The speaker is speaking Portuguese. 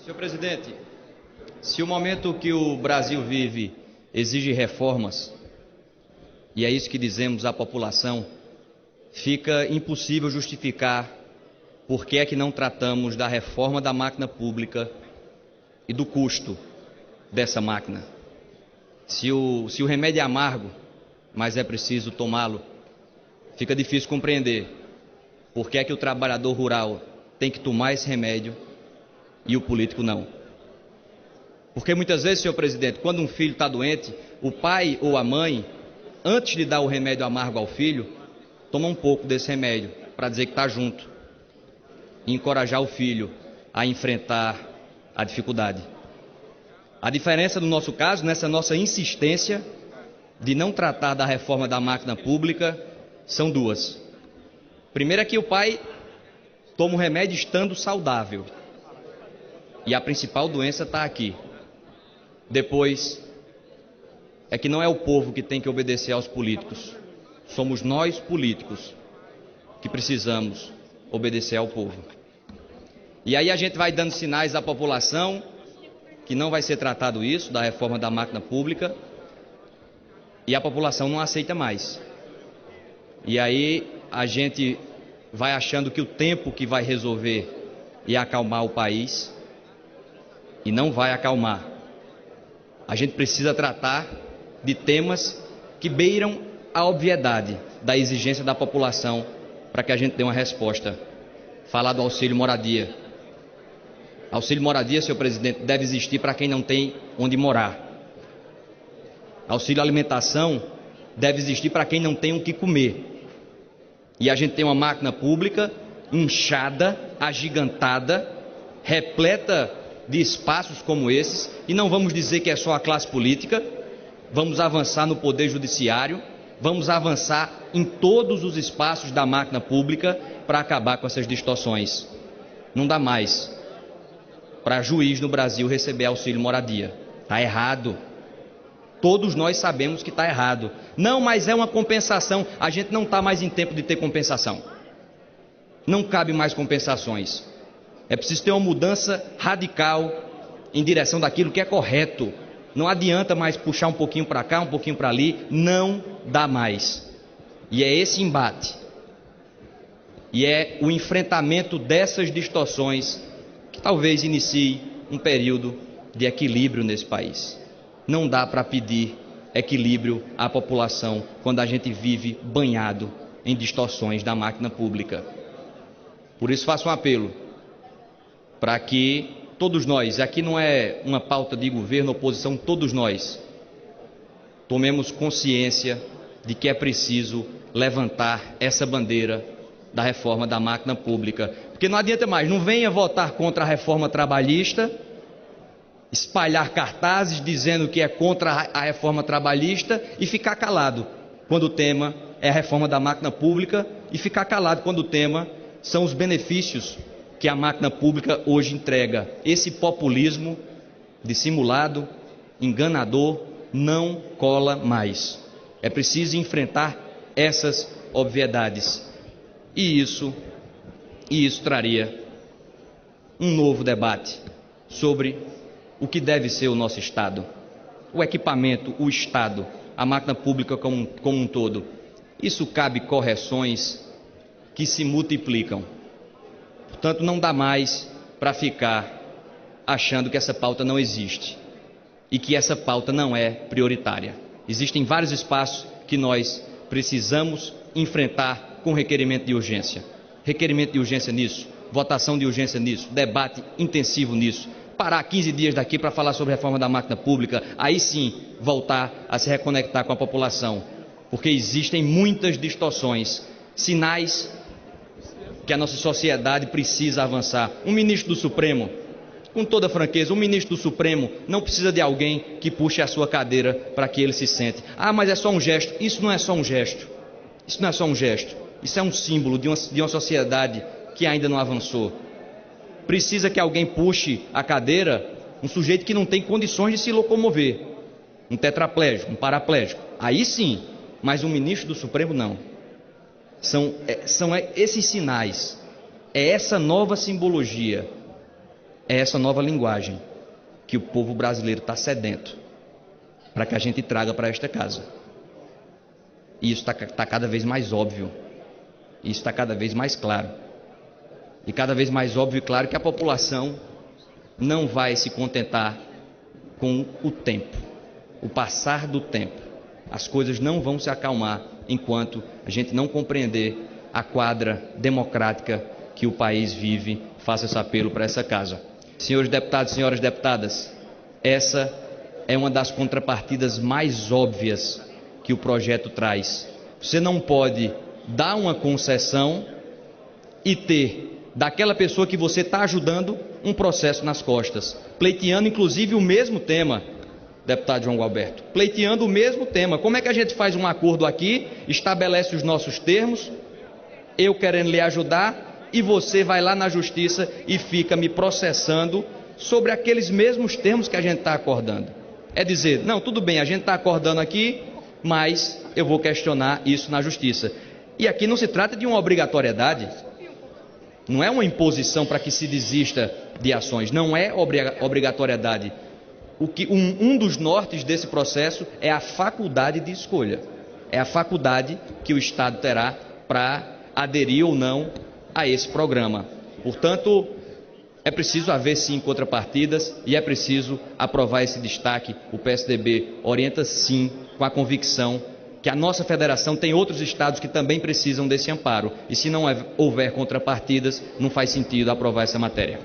Senhor presidente, se o momento que o Brasil vive exige reformas, e é isso que dizemos à população, fica impossível justificar por que é que não tratamos da reforma da máquina pública e do custo dessa máquina. Se o remédio é amargo, mas é preciso tomá-lo, fica difícil compreender por que é que o trabalhador rural tem que tomar esse remédio e o político não. Porque muitas vezes, senhor presidente, quando um filho está doente, o pai ou a mãe, antes de dar o remédio amargo ao filho, toma um pouco desse remédio para dizer que está junto e encorajar o filho a enfrentar a dificuldade. A diferença no nosso caso, nessa nossa insistência de não tratar da reforma da máquina pública, são duas. Primeiro é que o pai toma o remédio estando saudável. E a principal doença está aqui. Depois, é que não é o povo que tem que obedecer aos políticos. Somos nós, políticos, que precisamos obedecer ao povo. E aí a gente vai dando sinais à população que não vai ser tratado isso, da reforma da máquina pública, e a população não aceita mais. E aí a gente vai achando que o tempo que vai resolver e acalmar o país, e não vai acalmar. A gente precisa tratar de temas que beiram a obviedade da exigência da população para que a gente dê uma resposta. Falar do auxílio moradia. Auxílio moradia, senhor presidente, deve existir para quem não tem onde morar. Auxílio alimentação deve existir para quem não tem o que comer. E a gente tem uma máquina pública inchada, agigantada, repleta de espaços como esses, e não vamos dizer que é só a classe política, vamos avançar no poder judiciário, vamos avançar em todos os espaços da máquina pública para acabar com essas distorções. Não dá mais para juiz no Brasil receber auxílio moradia. Está errado. Todos nós sabemos que está errado. Não, mas é uma compensação. A gente não está mais em tempo de ter compensação. Não cabe mais compensações. É preciso ter uma mudança radical em direção daquilo que é correto. Não adianta mais puxar um pouquinho para cá, um pouquinho para ali. Não dá mais. E é esse embate. E é o enfrentamento dessas distorções que talvez inicie um período de equilíbrio nesse país. Não dá para pedir equilíbrio à população quando a gente vive banhado em distorções da máquina pública. Por isso faço um apelo para que todos nós, aqui não é uma pauta de governo, oposição, todos nós tomemos consciência de que é preciso levantar essa bandeira da reforma da máquina pública. Porque não adianta mais, não venha votar contra a reforma trabalhista, espalhar cartazes dizendo que é contra a reforma trabalhista e ficar calado quando o tema é a reforma da máquina pública e ficar calado quando o tema são os benefícios que a máquina pública hoje entrega. Esse populismo dissimulado, enganador, não cola mais. É preciso enfrentar essas obviedades. E isso traria um novo debate sobre o que deve ser o nosso Estado. O equipamento, o Estado, a máquina pública como um todo. Isso cabe correções que se multiplicam. Portanto, não dá mais para ficar achando que essa pauta não existe e que essa pauta não é prioritária. Existem vários espaços que nós precisamos enfrentar com requerimento de urgência. Requerimento de urgência nisso, votação de urgência nisso, debate intensivo nisso. Parar 15 dias daqui para falar sobre a reforma da máquina pública, aí sim voltar a se reconectar com a população. Porque existem muitas distorções, sinais que a nossa sociedade precisa avançar. Um ministro do Supremo, com toda franqueza, um ministro do Supremo não precisa de alguém que puxe a sua cadeira para que ele se sente. Ah, mas é só um gesto. Isso não é só um gesto. Isso não é só um gesto. Isso é um símbolo de uma sociedade que ainda não avançou. Precisa que alguém puxe a cadeira, um sujeito que não tem condições de se locomover. Um tetraplégico, um paraplégico. Aí sim, mas um ministro do Supremo não. São esses sinais, é essa nova simbologia É essa nova linguagem que o povo brasileiro está sedento para que a gente traga para esta casa. E isso está cada vez mais óbvio. Isso está cada vez mais claro. E cada vez mais óbvio e claro que a população não vai se contentar com o tempo, o passar do tempo. As coisas não vão se acalmar enquanto a gente não compreender a quadra democrática que o país vive. Faço esse apelo para essa casa. Senhores deputados, senhoras deputadas, essa é uma das contrapartidas mais óbvias que o projeto traz. Você não pode dar uma concessão e ter daquela pessoa que você está ajudando um processo nas costas, pleiteando inclusive o mesmo tema, deputado João Gualberto, pleiteando o mesmo tema. Como é que a gente faz um acordo aqui, estabelece os nossos termos, eu querendo lhe ajudar, e você vai lá na justiça e fica me processando sobre aqueles mesmos termos que a gente está acordando? É dizer, não, tudo bem, a gente está acordando aqui, mas eu vou questionar isso na justiça. E aqui não se trata de uma obrigatoriedade, não é uma imposição para que se desista de ações, não é obrigatoriedade. Um dos nortes desse processo é a faculdade de escolha, é a faculdade que o Estado terá para aderir ou não a esse programa. Portanto, é preciso haver sim contrapartidas e é preciso aprovar esse destaque. O PSDB orienta sim com a convicção que a nossa federação tem outros estados que também precisam desse amparo. E se não houver contrapartidas, não faz sentido aprovar essa matéria.